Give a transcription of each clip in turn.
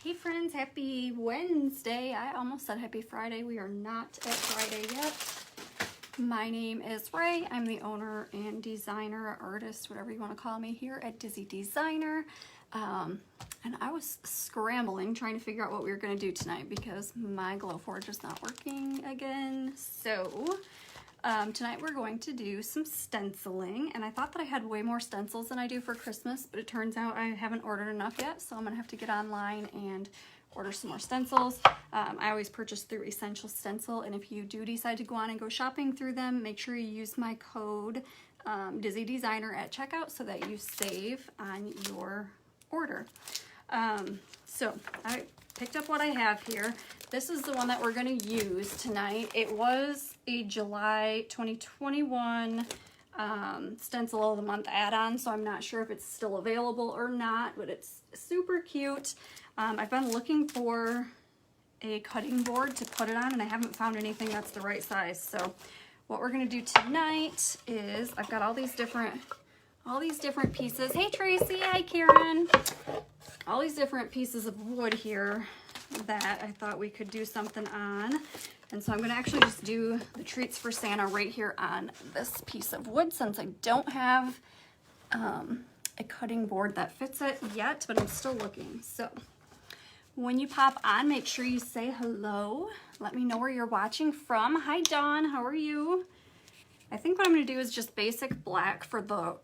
Hey friends, happy Wednesday. I almost said happy Friday. We are not at Friday yet. My name is Ray. I'm the owner and designer, artist, whatever you want to call me here at Dizzy Designer. And I was scrambling trying to figure out what we were going to do tonight because my Glowforge is not working again. So tonight we're going to do some stenciling, and I thought that I had way more stencils than I do for Christmas, but it turns out I haven't ordered enough yet, so I'm gonna have to get online and order some more stencils. I always purchase through Essential Stencil, and if you do decide to go on and go shopping through them, make sure you use my code Dizzy Designer at checkout so that you save on your order. So I picked up what I have here. This is the one that we're going to use tonight. It was a July 2021 Stencil of the Month add-on, so I'm not sure if it's still available or not, but it's super cute. I've been looking for a cutting board to put it on, and I haven't found anything that's the right size. So what we're going to do tonight is I've got all these different pieces. Hey Tracy, hi Karen. All these different pieces of wood here that I thought we could do something on. And so I'm going to actually just do the treats for Santa right here on this piece of wood since I don't have a cutting board that fits it yet, but I'm still looking. So when you pop on, make sure you say hello. Let me know where you're watching from. Hi Dawn, how are you? I think what I'm going to do is just basic black for the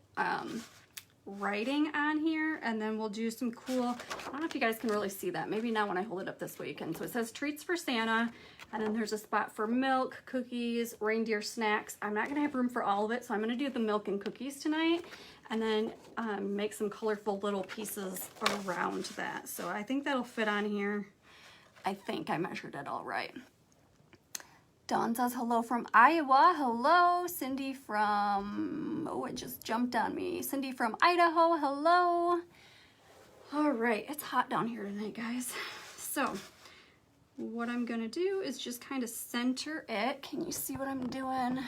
writing on here, and then we'll do some cool, I don't know if you guys can really see that, maybe now when I hold it up this weekend. So it says treats for Santa, and then there's a spot for milk, cookies, reindeer snacks. I'm not gonna have room for all of it, so I'm gonna do the milk and cookies tonight, and then make some colorful little pieces around that. So I think that'll fit on here. I think I measured it all right. Dawn says hello from Iowa. Hello. Cindy from, oh, it just jumped on me. Cindy from Idaho. Hello. All right, it's hot down here tonight, guys. So what I'm gonna do is just kind of center it. Can you see what I'm doing?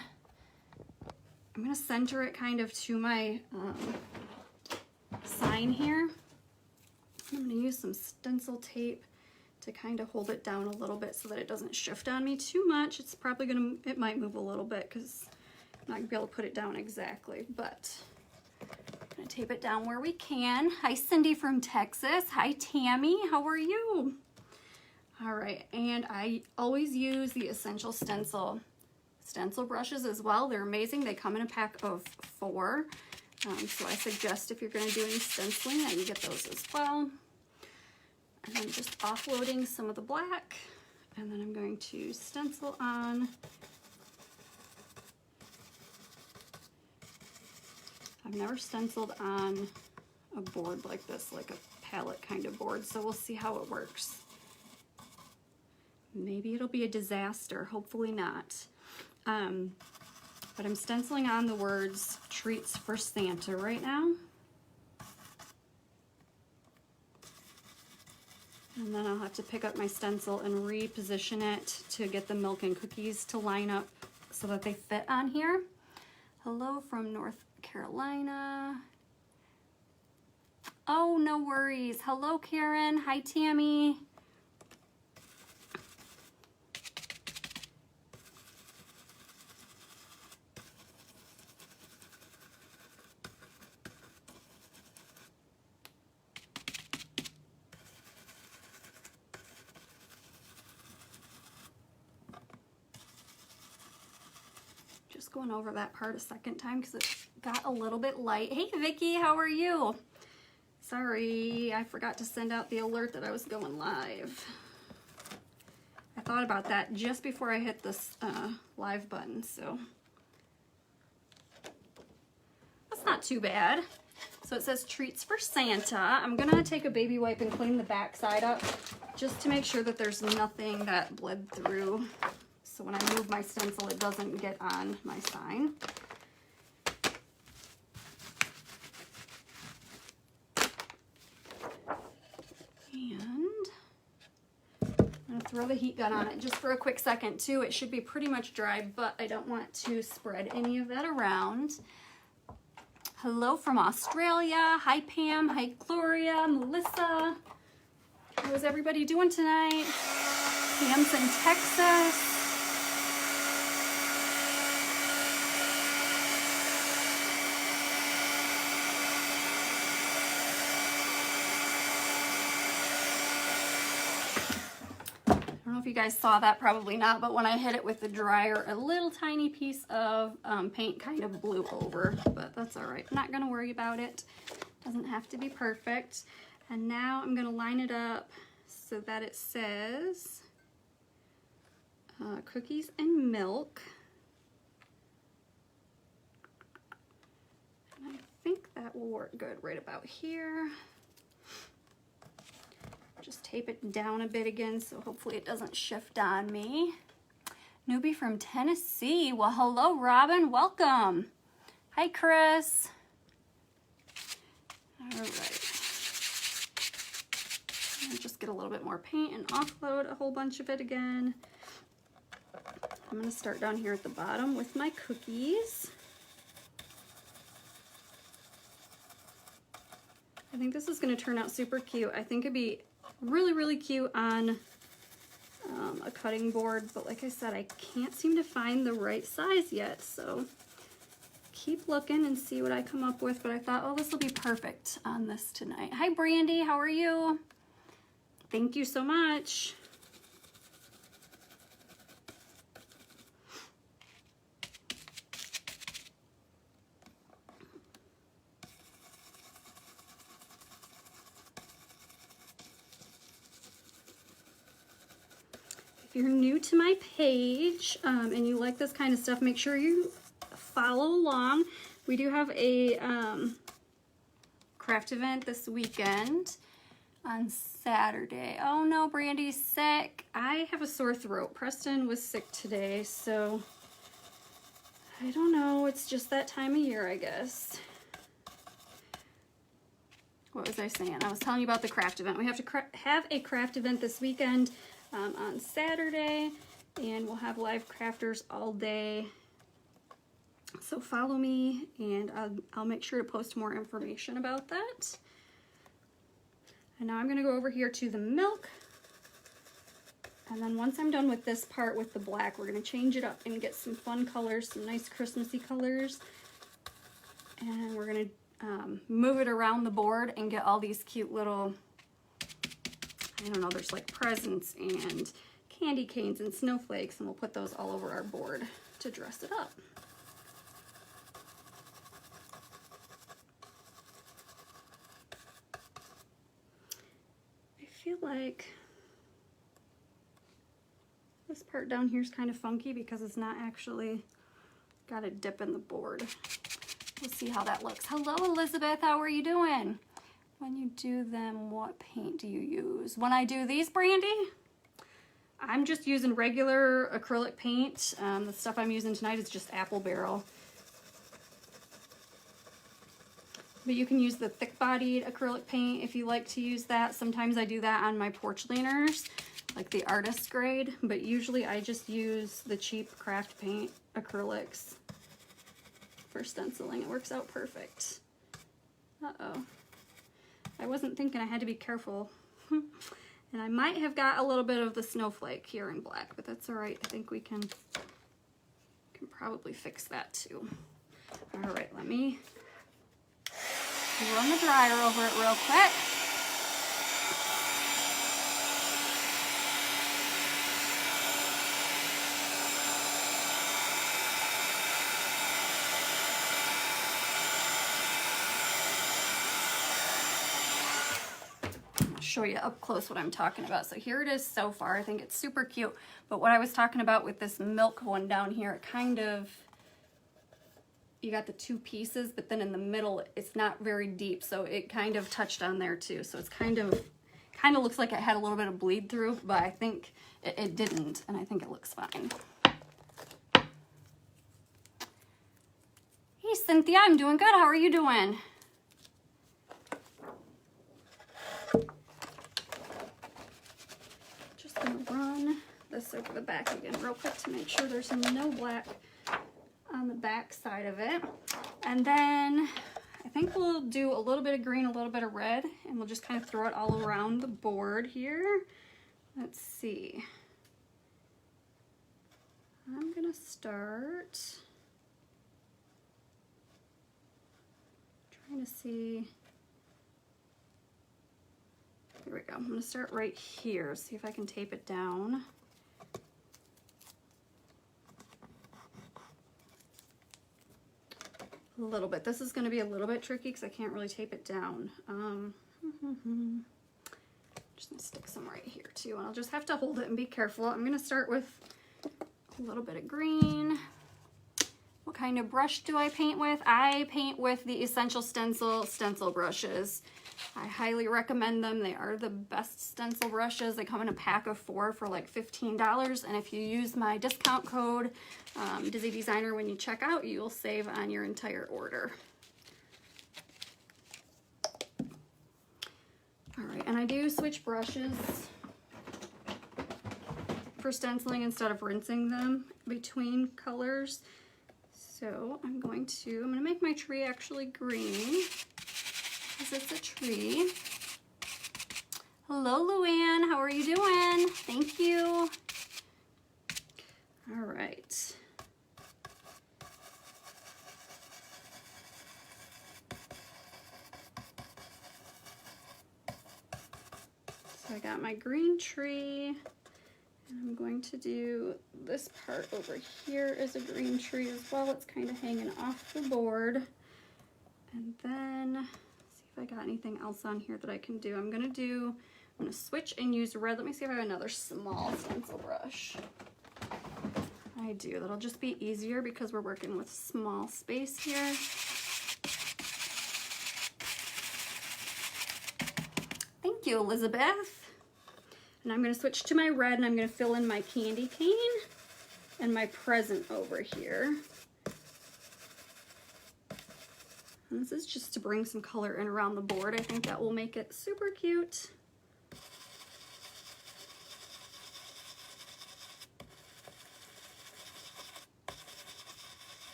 I'm gonna center it kind of to my sign here. I'm gonna use some stencil tape to kind of hold it down a little bit so that it doesn't shift on me too much. It's probably gonna, it might move a little bit because I'm not gonna be able to put it down exactly, but I'm gonna tape it down where we can. Hi Cindy from Texas. Hi Tammy, how are you? All right, and I always use the Essential Stencil brushes as well. They're amazing. They come in a pack of 4. So I suggest if you're gonna do any stenciling that you get those as well. And I'm just offloading some of the black, and then I'm going to stencil on. I've never stenciled on a board like this, like a palette kind of board, so we'll see how it works. Maybe it'll be a disaster, hopefully not. But I'm stenciling on the words treats for Santa right now. And then I'll have to pick up my stencil and reposition it to get the milk and cookies to line up so that they fit on here. Hello from North Carolina. Oh, no worries. Hello, Karen. Hi, Tammy. Going over that part a second time because it got a little bit light. Hey Vicky, how are you? Sorry, I forgot to send out the alert that I was going live. I thought about that just before I hit this live button, so that's not too bad. So it says treats for Santa. I'm gonna take a baby wipe and clean the back side up just to make sure that there's nothing that bled through. So when I move my stencil, it doesn't get on my sign. And I'm gonna throw the heat gun on it just for a quick second too. It should be pretty much dry, but I don't want to spread any of that around. Hello from Australia. Hi Pam, hi Gloria, Melissa. How's everybody doing tonight? Cam's in Texas. I don't know if you guys saw that, probably not, but when I hit it with the dryer, a little tiny piece of paint kind of blew over, but that's all right. I'm not gonna worry about it. Doesn't have to be perfect. And now I'm gonna line it up so that it says cookies and milk. And I think that will work good right about here. Just tape it down a bit again, so hopefully it doesn't shift on me. Newbie from Tennessee. Well, hello, Robin. Welcome. Hi, Chris. All right. I'll just get a little bit more paint and offload a whole bunch of it again. I'm going to start down here at the bottom with my cookies. I think this is going to turn out super cute. I think it'd be really, really cute on a cutting board, but like I said, I can't seem to find the right size yet, so keep looking and see what I come up with. But I thought, oh, this will be perfect on this tonight. Hi, Brandy. How are you? Thank you so much. If you're new to my page and you like this kind of stuff, make sure you follow along. We do have a craft event this weekend on Saturday. Oh no, Brandy's sick. I have a sore throat. Preston was sick today, so I don't know. It's just that time of year, I guess. What was I saying? I was telling you about the craft event. We have to have a craft event this weekend on Saturday, and we'll have live crafters all day. So follow me, and I'll make sure to post more information about that. And now I'm going to go over here to the milk. And then once I'm done with this part with the black, we're going to change it up and get some fun colors, some nice Christmassy colors. And we're going to move it around the board and get all these cute little, I don't know, there's like presents and candy canes and snowflakes, and we'll put those all over our board to dress it up. I feel like this part down here is kind of funky because it's not actually got a dip in the board. We'll see how that looks. Hello, Elizabeth. How are you doing? When you do them, what paint do you use? When I do these, Brandy, I'm just using regular acrylic paint. The stuff I'm using tonight is just Apple Barrel. But you can use the thick-bodied acrylic paint if you like to use that. Sometimes I do that on my porch leaners, like the artist grade, but usually I just use the cheap craft paint acrylics for stenciling. It works out perfect. Uh-oh. I wasn't thinking I had to be careful. And I might have got a little bit of the snowflake here in black, but that's all right. I think we can probably fix that too. All right, let me run the dryer over it real quick. Show you up close what I'm talking about. So here it is so far. I think it's super cute. But what I was talking about with this milk one down here, it kind of, you got the two pieces, but then in the middle, it's not very deep. So it kind of touched on there too. So it's kind of looks like it had a little bit of bleed through, but I think it didn't. And I think it looks fine. Hey, Cynthia, I'm doing good. How are you doing? Run this over the back again real quick to make sure there's no black on the back side of it. And then I think we'll do a little bit of green, a little bit of red, and we'll just kind of throw it all around the board here. Let's see. I'm gonna start trying to see. Here we go. I'm gonna start right here, see if I can tape it down. A little bit. This is going to be a little bit tricky because I can't really tape it down. Just going to stick some right here too, and I'll just have to hold it and be careful. I'm going to start with a little bit of green. What kind of brush do I paint with? I paint with the Essential stencil brushes. I highly recommend them. They are the best stencil brushes. They come in a pack of 4 for like $15, and if you use my discount code Dizzy Designer when you check out, you will save on your entire order. All right, and I do switch brushes for stenciling instead of rinsing them between colors. So I'm gonna make my tree actually green, because it's a tree. Hello, Luann, how are you doing? Thank you. All right. So I got my green tree, and I'm going to do this part over here as a green tree as well. It's kind of hanging off the board. And then if I got anything else on here that I can do. I'm gonna switch and use red. Let me see if I have another small stencil brush. I do. That'll just be easier because we're working with small space here. Thank you, Elizabeth. And I'm gonna switch to my red, and I'm gonna fill in my candy cane and my present over here. And this is just to bring some color in around the board. I think that will make it super cute.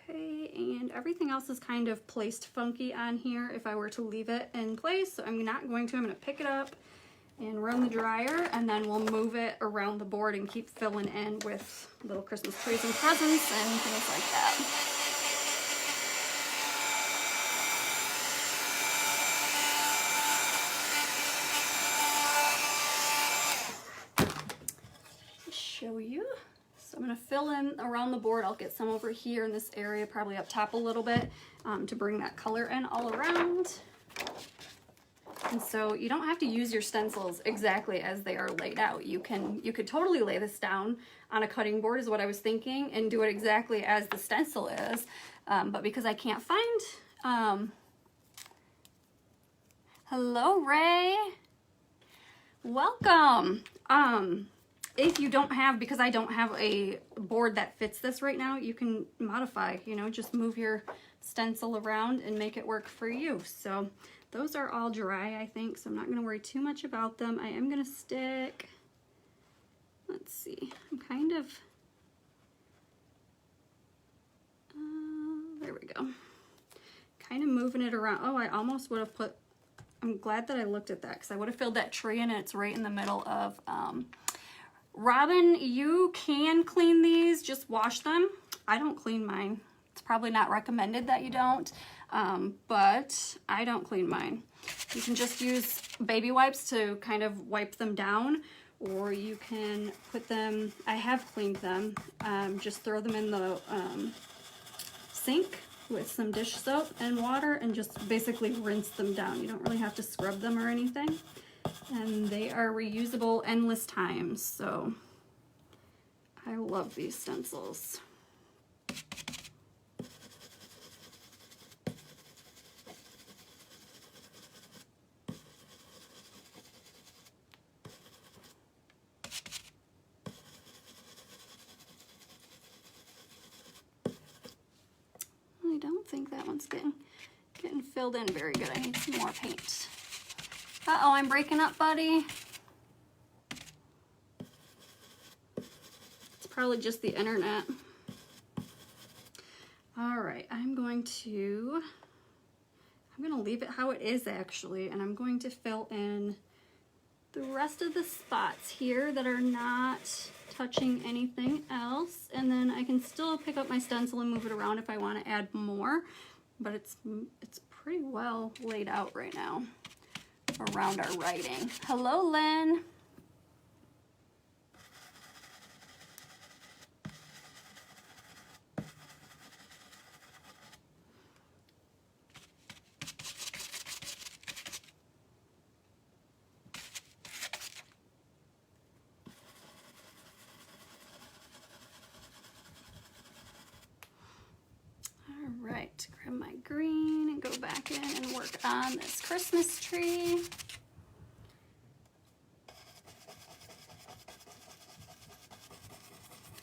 Okay, and everything else is kind of placed funky on here if I were to leave it in place. So I'm not going to. I'm going to pick it up and run the dryer, and then we'll move it around the board and keep filling in with little Christmas trees and presents and things like that. Show you. So I'm going to fill in around the board. I'll get some over here in this area, probably up top a little bit, to bring that color in all around. And so you don't have to use your stencils exactly as they are laid out. You could totally lay this down on a cutting board is what I was thinking, and do it exactly as the stencil is. But because I can't find, hello Ray, welcome. If you don't have, because I don't have a board that fits this right now, you can modify, you know, just move your stencil around and make it work for you. So those are all dry, I think, so I'm not going to worry too much about them. I am going to stick, let's see, I'm kind of, there we go, kind of moving it around. Oh, I almost would have put, I'm glad that I looked at that, because I would have filled that tree in, and it's right in the middle of, Robin, you can clean these, just wash them. I don't clean mine. It's probably not recommended that you don't, but I don't clean mine. You can just use baby wipes to kind of wipe them down, or you can put them, I have cleaned them, just throw them in the sink with some dish soap and water and just basically rinse them down. You don't really have to scrub them or anything. And they are reusable endless times, so I love these stencils. I don't think that one's getting filled in very good. I need some more paint. Uh-oh, I'm breaking up, buddy. It's probably just the internet. All right, I'm going to leave it how it is actually, and I'm going to fill in the rest of the spots here that are not touching anything else, and then I can still pick up my stencil and move it around if I want to add more, but it's pretty well laid out right now around our writing. Hello, Lynn. Right, grab my green and go back in and work on this Christmas tree.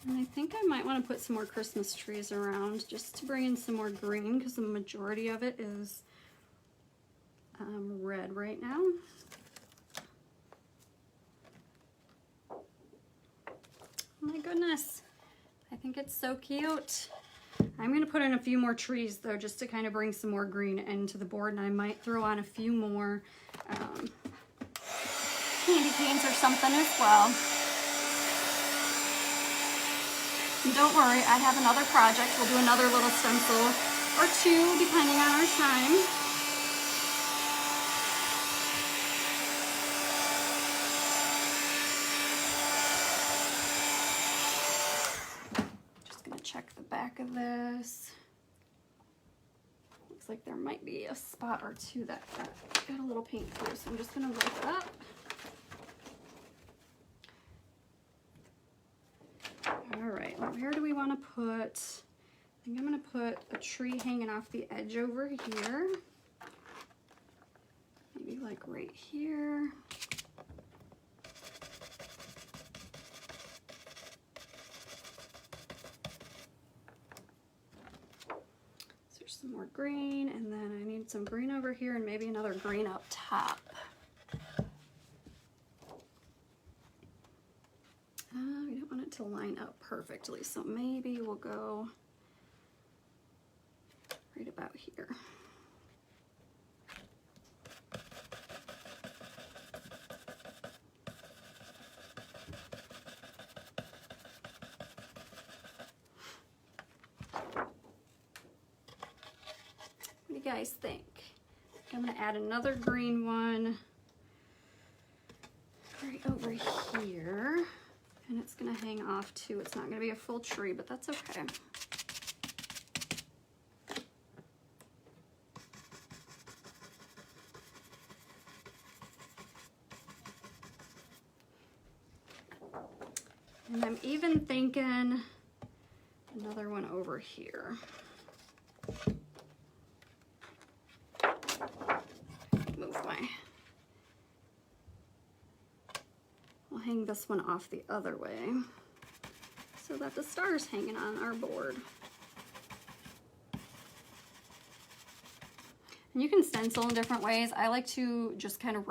And I think I might want to put some more Christmas trees around just to bring in some more green, because the majority of it is red right now. Oh my goodness, I think it's so cute. I'm going to put in a few more trees though, just to kind of bring some more green into the board, and I might throw on a few more candy canes or something as well. And don't worry, I have another project. We'll do another little stencil or two depending on our time. Check the back of this. Looks like there might be a spot or two that got a little paint through, so I'm just gonna wipe up. All right, well, where do we want to put? I think I'm gonna put a tree hanging off the edge over here. Maybe like right here. Some more green, and then I need some green over here and maybe another green up top. We don't want it to line up perfectly, so maybe we'll go right about here. What do you guys think? I'm going to add another green one right over here, and it's going to hang off too. It's not going to be a full tree, but that's okay. And I'm even thinking another one over here. We'll hang this one off the other way so that the star's hanging on our board. And you can stencil in different ways. I like to just kind of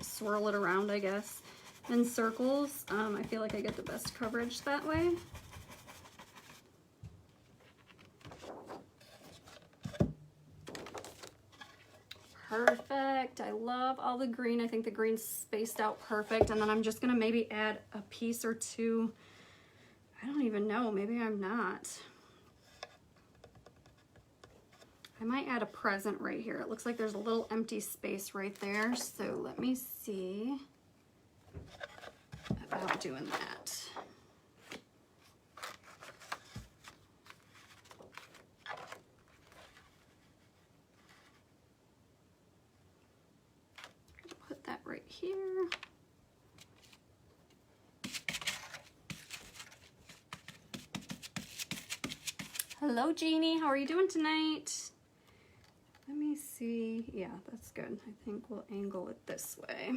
swirl it around, I guess, in circles. I feel like I get the best coverage that way. Perfect. I love all the green. I think the green's spaced out perfect. And then I'm just gonna maybe add a piece or two. I don't even know, maybe I'm not. I might add a present right here. It looks like there's a little empty space right there. So let me see about doing that. Put that right here. Hello, Jeannie. How are you doing tonight? Let me see. Yeah, that's good. I think we'll angle it this way.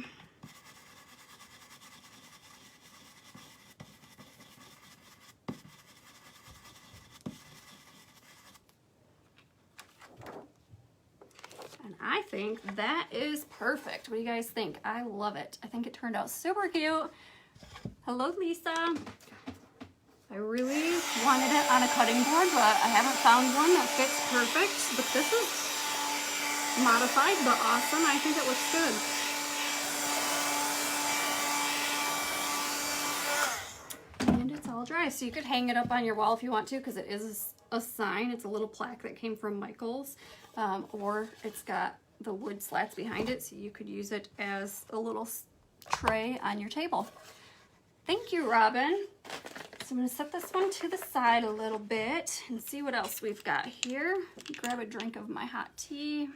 And I think that is perfect. What do you guys think? I love it. I think it turned out super cute. Hello, Lisa. I really wanted it on a cutting board, but I haven't found one that fits perfect. But this is modified, but awesome. I think it looks good. And it's all dry, so you could hang it up on your wall if you want to, because it is a sign. It's a little plaque that came from Michael's, or it's got the wood slats behind it, so you could use it as a little tray on your table. Thank you, Robin. So I'm going to set this one to the side a little bit and see what else we've got here. Grab a drink of my hot tea.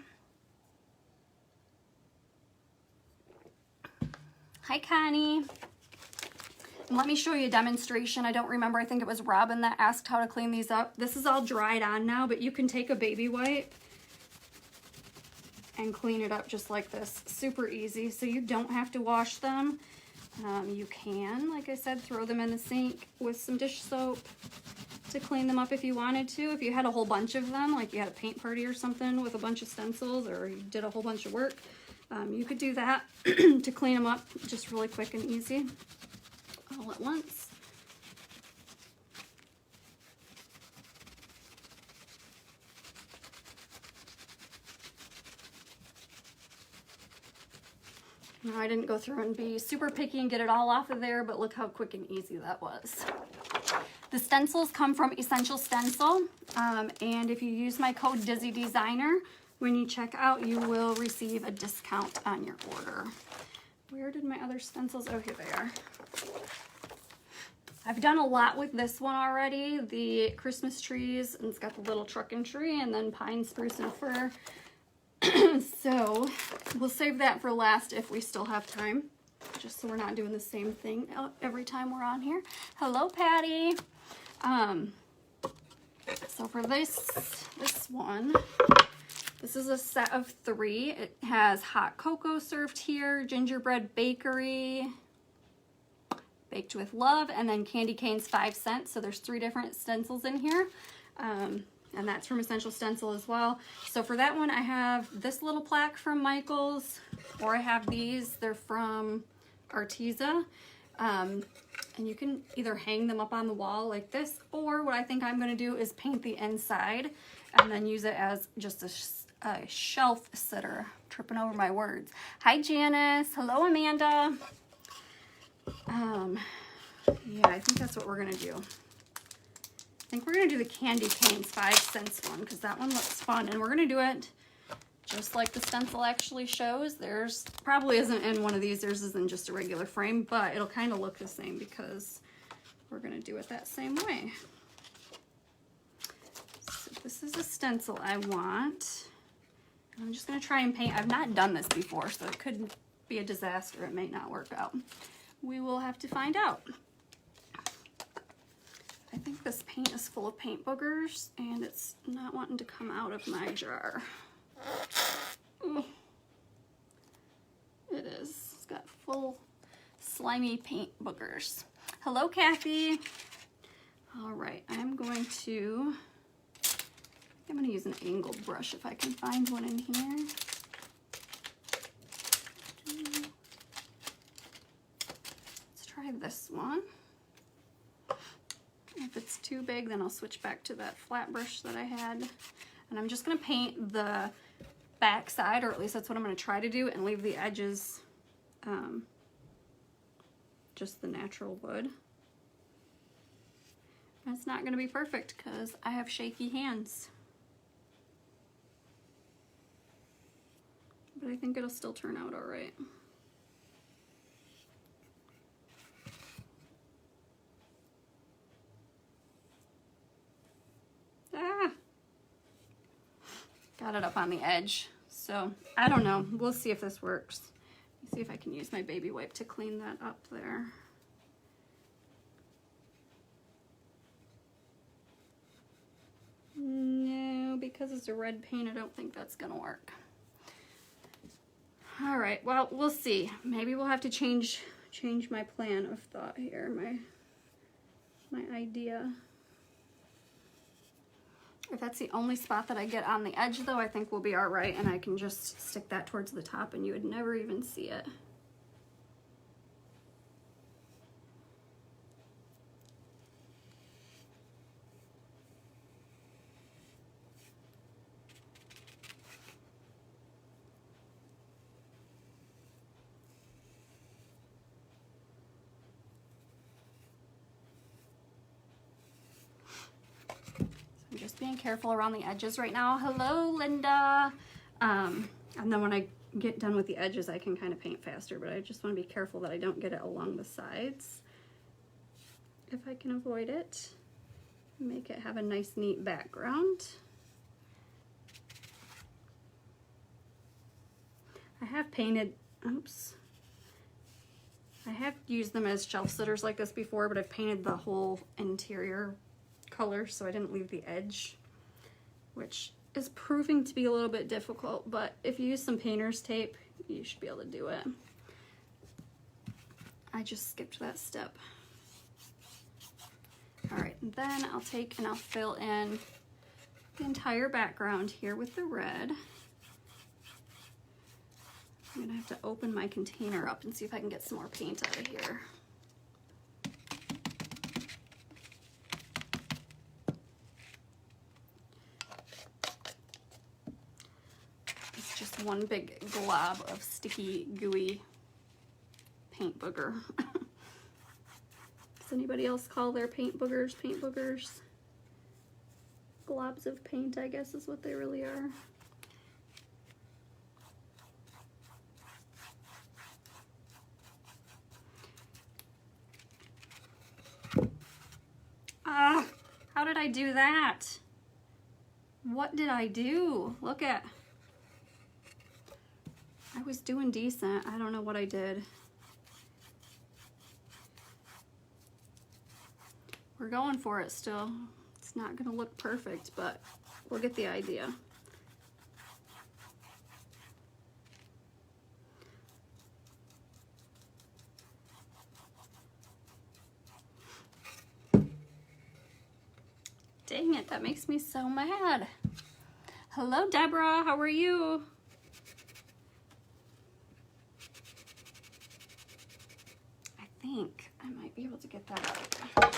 Hi, Connie. And let me show you a demonstration. I don't remember. I think it was Robin that asked how to clean these up. This is all dried on now, but you can take a baby wipe and clean it up just like this. Super easy, so you don't have to wash them. You can, like I said, throw them in the sink with some dish soap to clean them up if you wanted to. If you had a whole bunch of them, like you had a paint party or something with a bunch of stencils, or you did a whole bunch of work, you could do that to clean them up just really quick and easy all at once. Now, I didn't go through and be super picky and get it all off of there, but look how quick and easy that was. The stencils come from Essential Stencil, and if you use my code DizzyDesigner, when you check out, you will receive a discount on your order. Where did my other stencils? Oh, here they are. I've done a lot with this one already. The Christmas trees, and it's got the little truck and tree, and then pine, spruce, and fir. So we'll save that for last if we still have time, just so we're not doing the same thing every time we're on here. Hello, Patty. So for this one, this is a set of 3. It has hot cocoa served here, gingerbread bakery, baked with love, and then candy canes 5 cents. So there's 3 different stencils in here. And that's from Essential Stencil as well. So for that one, I have this little plaque from Michael's, or I have these. They're from Arteza. And you can either hang them up on the wall like this, or what I think I'm going to do is paint the inside and then use it as just a shelf sitter. Tripping over my words. Hi, Janice. Hello, Amanda. Yeah, I think that's what we're going to do. I think we're going to do the candy canes 5 cents one, because that one looks fun, and we're going to do it just like the stencil actually shows. There's probably isn't in one of these. Theirs isn't just a regular frame, but it'll kind of look the same because we're going to do it that same way. So this is a stencil I want. I'm just going to try and paint. I've not done this before, so it could be a disaster. It may not work out. We will have to find out. I think this paint is full of paint boogers, and it's not wanting to come out of my jar. Ooh. It is. It's got full slimy paint boogers. Hello, Kathy. All right, I'm going to use an angled brush if I can find one in here. Let's try this one. If it's too big, then I'll switch back to that flat brush that I had. And I'm just going to paint the back side, or at least that's what I'm going to try to do, and leave the edges just the natural wood. And it's not going to be perfect because I have shaky hands. But I think it'll still turn out all right. Got it up on the edge. So I don't know. We'll see if this works. Let's see if I can use my baby wipe to clean that up there. No, because it's a red paint, I don't think that's gonna work. All right, well, we'll see. Maybe we'll have to change my plan of thought here, my idea. If that's the only spot that I get on the edge, though, I think we'll be all right, and I can just stick that towards the top and you would never even see it. being careful around the edges right now. Hello, Linda. And then when I get done with the edges, I can kind of paint faster, but I just want to be careful that I don't get it along the sides if I can avoid it. Make it have a nice, neat background. I have painted, oops. I have used them as shelf sitters like this before, but I've painted the whole interior color, so I didn't leave the edge, which is proving to be a little bit difficult, but if you use some painter's tape, you should be able to do it. I just skipped that step. All right, and then I'll take and I'll fill in the entire background here with the red. I'm gonna have to open my container up and see if I can get some more paint out of here. It's just one big glob of sticky, gooey paint booger. Does anybody else call their paint boogers paint boogers? Globs of paint, I guess, is what they really are. How did I do that? What did I do? Look at, I was doing decent. I don't know what I did. We're going for it still. It's not gonna look perfect, but we'll get the idea. Dang it, that makes me so mad. Hello, Deborah, how are you? I think I might be able to get that out.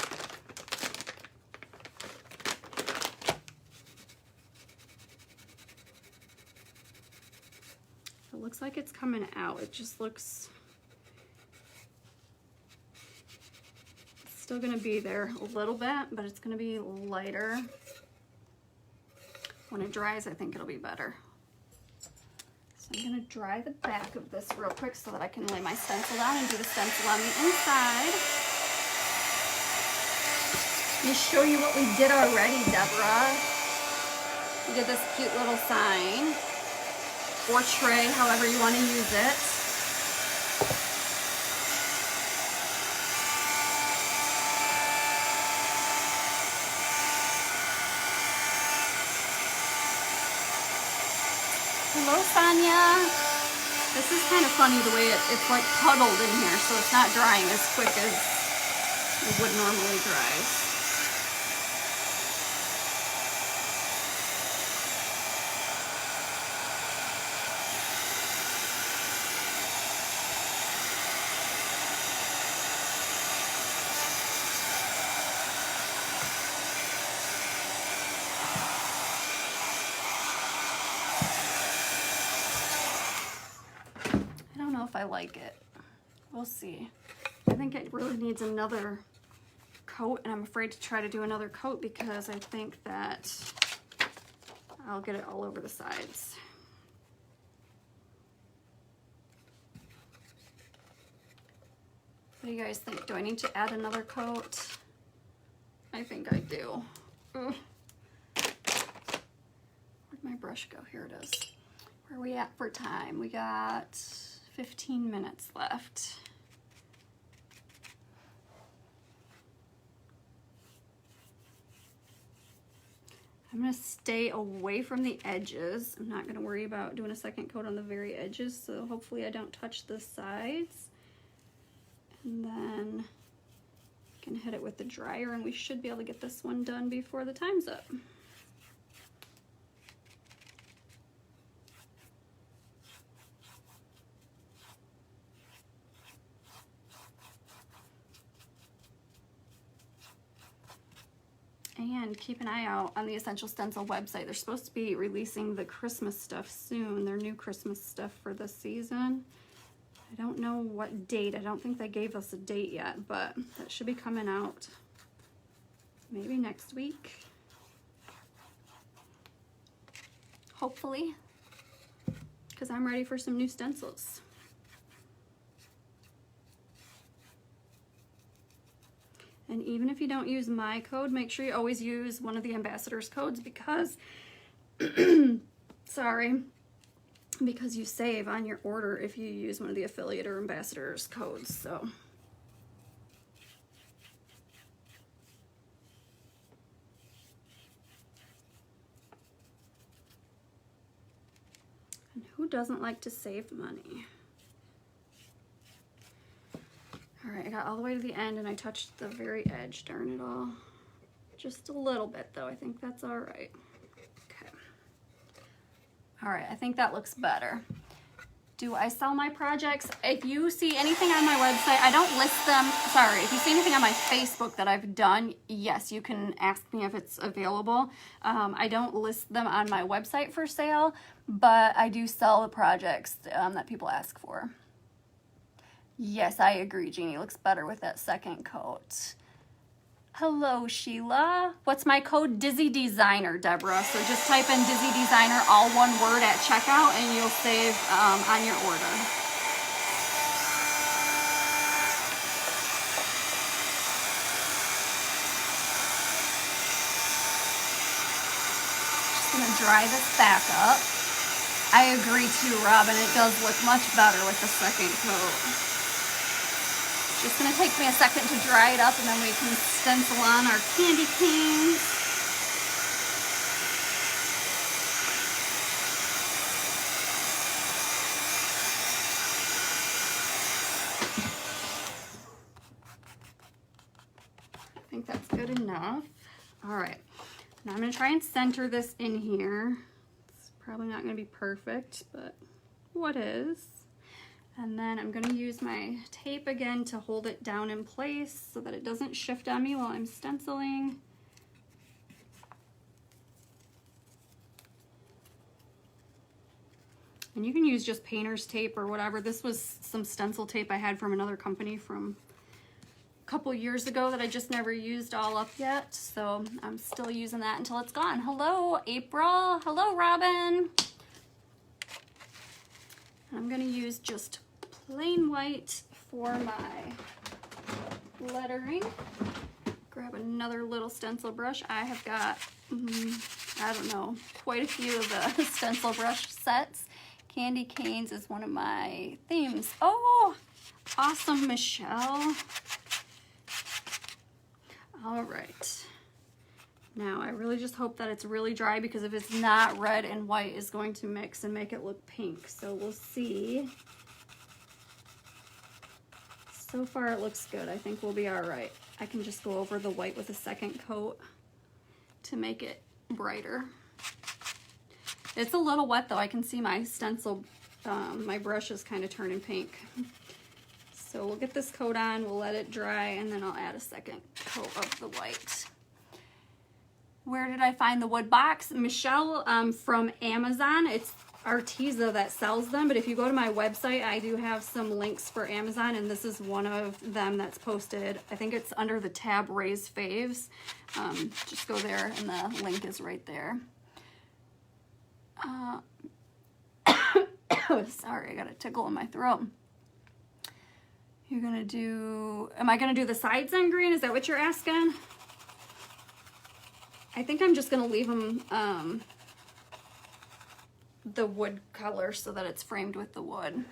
It looks like it's coming out. It just looks, still gonna be there a little bit, but it's gonna be lighter. When it dries, I think it'll be better. So I'm gonna dry the back of this real quick so that I can lay my stencil down and do the stencil on the inside. Let me show you what we did already, Deborah. We did this cute little sign, or tray, however you wanna use it. Hello, Sonia. This is kind of funny the way it's like puddled in here, so it's not drying as quick as it would normally dry. I like it. We'll see. I think it really needs another coat, and I'm afraid to try to do another coat because I think that I'll get it all over the sides. What do you guys think? Do I need to add another coat? I think I do. Ugh. Where'd my brush go? Here it is. Where are we at for time? We got 15 minutes left. I'm gonna stay away from the edges. I'm not gonna worry about doing a second coat on the very edges, so hopefully I don't touch the sides. And then I can hit it with the dryer, and we should be able to get this one done before the time's up. And keep an eye out on the Essential Stencil website. They're supposed to be releasing the Christmas stuff soon, their new Christmas stuff for this season. I don't know what date. I don't think they gave us a date yet, but that should be coming out maybe next week. hopefully, because I'm ready for some new stencils. And even if you don't use my code, make sure you always use one of the ambassadors' codes because, sorry, because you save on your order if you use one of the affiliate or ambassadors' codes. So, and who doesn't like to save money? All right, I got all the way to the end and I touched the very edge, darn it all. Just a little bit though, I think that's all right. Okay. All right, I think that looks better. Do I sell my projects? If you see anything on my website, I don't list them, sorry, if you see anything on my Facebook that I've done, yes, you can ask me if it's available. I don't list them on my website for sale, but I do sell the projects that people ask for. Yes, I agree, Jeannie. Looks better with that second coat. Hello, Sheila. What's my code? Dizzy Designer, Deborah. So just type in Dizzy Designer, all one word at checkout, and you'll save on your order. Just gonna dry this back up. I agree too, Robin. It does look much better with the second coat. Just gonna take me a second to dry it up and then we can stencil on our candy canes. I think that's good enough. All right, now I'm gonna try and center this in here. It's probably not gonna be perfect, but what is? And then I'm going to use my tape again to hold it down in place so that it doesn't shift on me while I'm stenciling. And you can use just painter's tape or whatever. This was some stencil tape I had from another company from a couple years ago that I just never used all up yet. So I'm still using that until it's gone. Hello, April. Hello, Robin. I'm going to use just plain white for my lettering. Grab another little stencil brush. I have got, I don't know, quite a few of the stencil brush sets. Candy canes is one of my themes. Oh, awesome, Michelle. All right. Now, I really just hope that it's really dry because if it's not, red and white is going to mix and make it look pink. So we'll see. So far it looks good. I think we'll be all right. I can just go over the white with a second coat to make it brighter. It's a little wet though. I can see my stencil, my brush is kind of turning pink. So we'll get this coat on, we'll let it dry, and then I'll add a second coat of the white. Where did I find the wood box? Michelle from Amazon. It's Arteza that sells them, but if you go to my website, I do have some links for Amazon, and this is one of them that's posted. I think it's under the tab Ray's Faves. Just go there, and the link is right there. Sorry, I got a tickle in my throat. You're gonna do, am I gonna do the sides on green? Is that what you're asking? I think I'm just gonna leave them the wood color so that it's framed with the wood.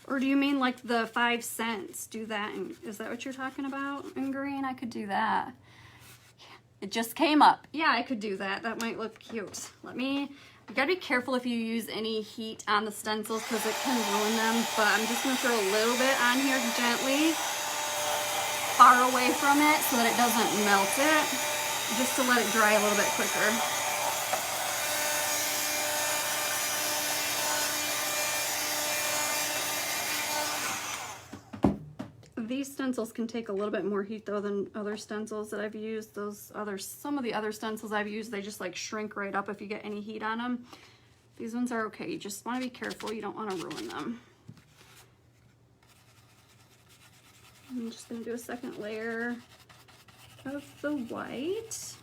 Or do you mean like the 5 cents? Do that, is that what you're talking about in green? I could do that. It just came up. Yeah, I could do that. That might look cute. You gotta be careful if you use any heat on the stencils because it can ruin them, but I'm just gonna throw a little bit on here gently, far away from it so that it doesn't melt it, just to let it dry a little bit quicker. These stencils can take a little bit more heat though than other stencils that I've used. Some of the other stencils I've used, they just like shrink right up if you get any heat on them. These ones are okay. You just want to be careful. You don't want to ruin them. I'm just going to do a second layer of the white.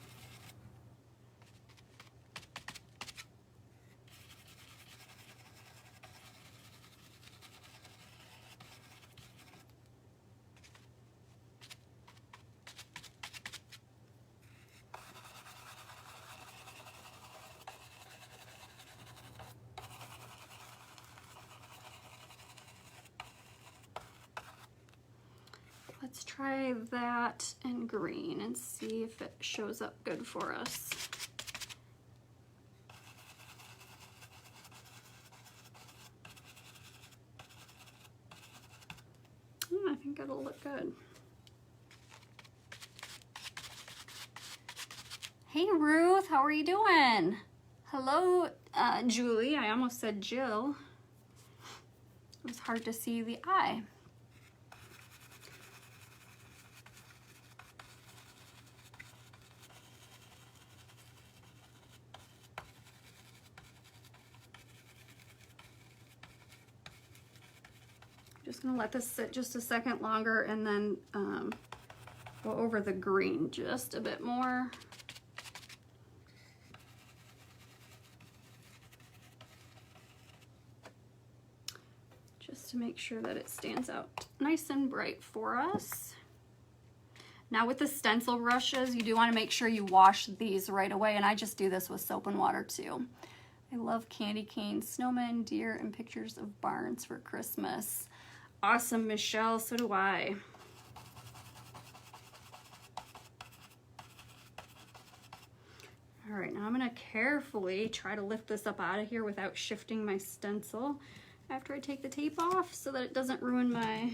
Let's try that in green and see if it shows up good for us. I think it'll look good. Hey Ruth, how are you doing? Hello, Julie. I almost said Jill. It was hard to see the I. Just gonna let this sit just a second longer and then go over the green just a bit more. Just to make sure that it stands out nice and bright for us. Now with the stencil brushes, you do want to make sure you wash these right away, and I just do this with soap and water too. I love candy canes, snowmen, deer, and pictures of barns for Christmas. Awesome, Michelle, so do I. All right, now I'm gonna carefully try to lift this up out of here without shifting my stencil after I take the tape off so that it doesn't ruin my,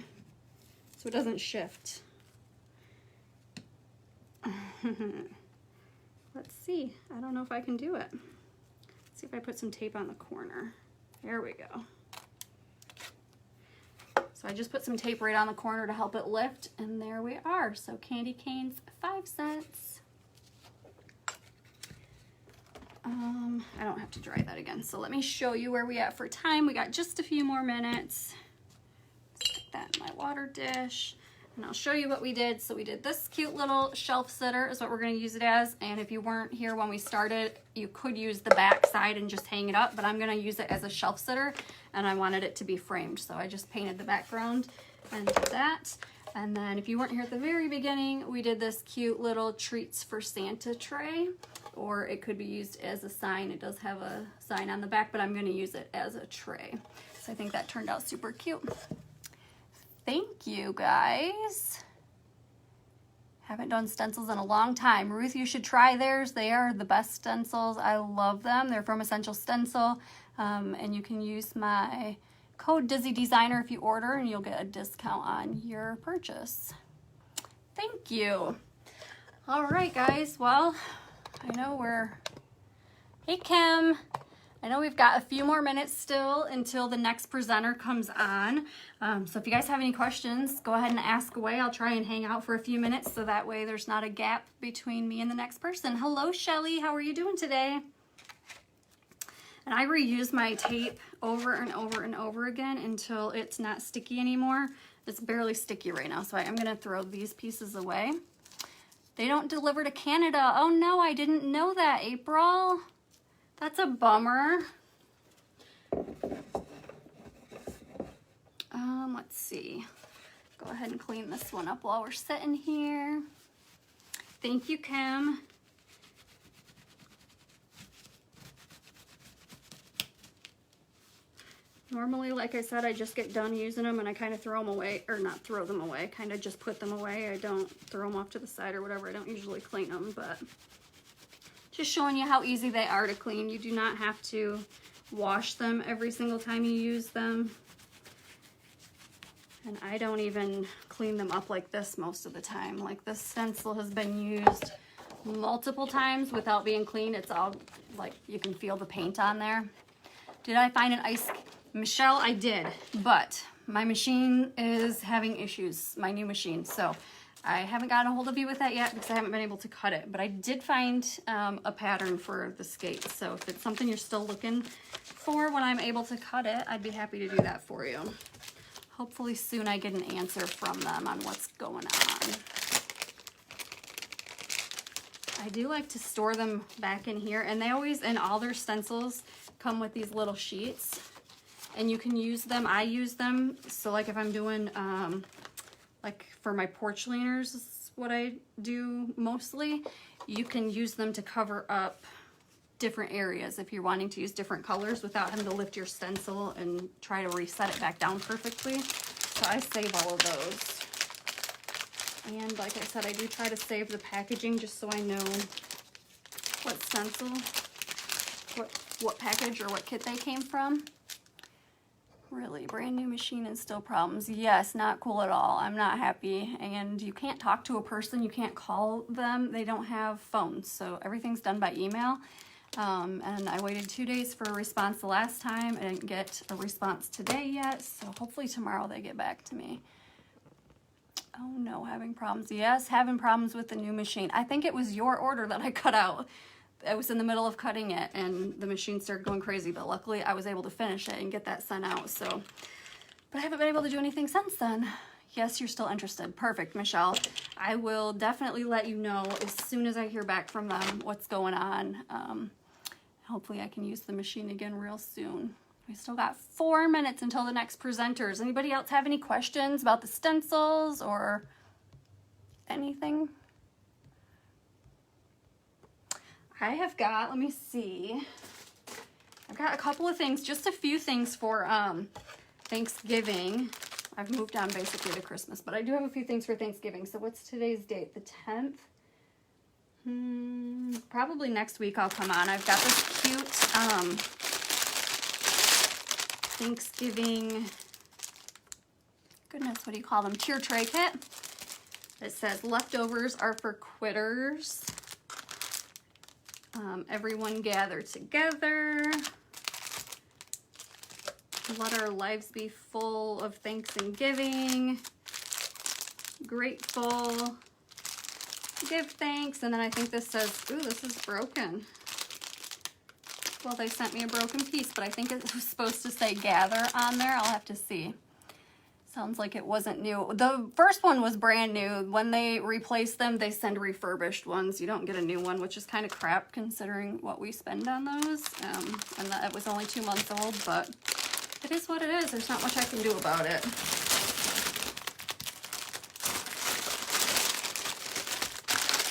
so it doesn't shift. Let's see, I don't know if I can do it. Let's see if I put some tape on the corner. There we go. So I just put some tape right on the corner to help it lift, and there we are. So candy canes, 5 cents. I don't have to dry that again. So let me show you where we at for time. We got just a few more minutes. Stick that in my water dish, and I'll show you what we did. So we did this cute little shelf sitter is what we're going to use it as. And if you weren't here when we started, you could use the back side and just hang it up, but I'm going to use it as a shelf sitter, and I wanted it to be framed. So I just painted the background and did that. And then if you weren't here at the very beginning, we did this cute little treats for Santa tray, or it could be used as a sign. It does have a sign on the back, but I'm going to use it as a tray. So I think that turned out super cute. Thank you guys. Haven't done stencils in a long time. Ruth, you should try theirs. They are the best stencils. I love them. They're from Essential Stencil, and you can use my code Dizzy Designer if you order, and you'll get a discount on your purchase. Thank you. All right, guys. Well, I know hey, Kim. I know we've got a few more minutes still until the next presenter comes on. So if you guys have any questions, go ahead and ask away. I'll try and hang out for a few minutes so that way there's not a gap between me and the next person. Hello, Shelly. How are you doing today? And I reuse my tape over and over and over again until it's not sticky anymore. It's barely sticky right now, so I'm gonna throw these pieces away. They don't deliver to Canada. Oh no, I didn't know that, April. That's a bummer. Let's see. Go ahead and clean this one up while we're sitting here. Thank you, Kim. Normally, like I said, I just get done using them and I kind of throw them away, or not throw them away, kind of just put them away. I don't throw them off to the side or whatever. I don't usually clean them, but just showing you how easy they are to clean. You do not have to wash them every single time you use them. And I don't even clean them up like this most of the time. Like this stencil has been used multiple times without being cleaned. It's all like you can feel the paint on there. Did I find an ice? Michelle, I did, but my machine is having issues, my new machine. So I haven't gotten a hold of you with that yet because I haven't been able to cut it, but I did find a pattern for the skates. So if it's something you're still looking for when I'm able to cut it, I'd be happy to do that for you. Hopefully soon I get an answer from them on what's going on. I do like to store them back in here, and they always, in all their stencils, come with these little sheets, and you can use them. I use them, so like if I'm doing, like for my porch leaners is what I do mostly, you can use them to cover up different areas if you're wanting to use different colors without having to lift your stencil and try to reset it back down perfectly. So I save all of those. And like I said, I do try to save the packaging just so I know what stencil, what package or what kit they came from. Really, brand new machine and still problems. Yes, not cool at all. I'm not happy. And you can't talk to a person. You can't call them. They don't have phones. So everything's done by email. And I waited 2 days for a response the last time. I didn't get a response today yet. So hopefully tomorrow they get back to me. Oh no, having problems. Yes, having problems with the new machine. I think it was your order that I cut out. I was in the middle of cutting it and the machine started going crazy, but luckily I was able to finish it and get that sent out. So, but I haven't been able to do anything since then. Yes, you're still interested. Perfect, Michelle. I will definitely let you know as soon as I hear back from them what's going on. Hopefully I can use the machine again real soon. We still got 4 minutes until the next presenters. Anybody else have any questions about the stencils or anything? I have got, let me see. I've got a couple of things, just a few things for Thanksgiving. I've moved on basically to Christmas, but I do have a few things for Thanksgiving. So what's today's date? The 10th? Probably next week I'll come on. I've got this cute Thanksgiving, goodness, what do you call them? Tier tray kit. It says leftovers are for quitters. Everyone gather together. Let our lives be full of thanks and giving. Grateful. Give thanks. And then I think this says, ooh, this is broken. Well, they sent me a broken piece, but I think it was supposed to say gather on there. I'll have to see. Sounds like it wasn't new. The first one was brand new. When they replace them, they send refurbished ones. You don't get a new one, which is kind of crap considering what we spend on those. And that it was only 2 months old, but it is what it is. There's not much I can do about it.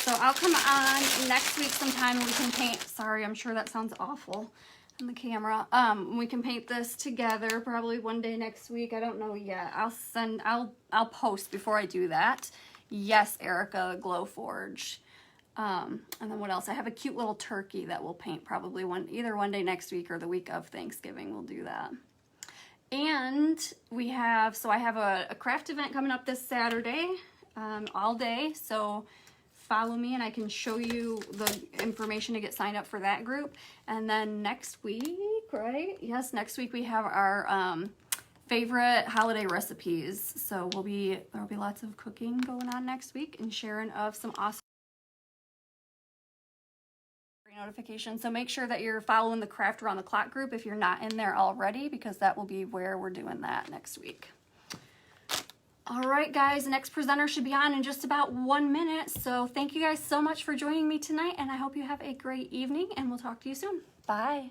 So I'll come on next week sometime and we can paint. Sorry, I'm sure that sounds awful on the camera. We can paint this together probably one day next week. I don't know yet. I'll post before I do that. Yes, Erica, Glowforge. And then what else? I have a cute little turkey that we'll paint probably either one day next week or the week of Thanksgiving. We'll do that. And we have, so I have a craft event coming up this Saturday, all day. So follow me and I can show you the information to get signed up for that group. And then next week, right? Yes, next week we have our favorite holiday recipes. So there'll be lots of cooking going on next week and sharing of some awesome notifications. So make sure that you're following the Craft Around the Clock group if you're not in there already, because that will be where we're doing that next week. All right, guys, the next presenter should be on in just about 1 minute. So thank you guys so much for joining me tonight, and I hope you have a great evening, and we'll talk to you soon. Bye.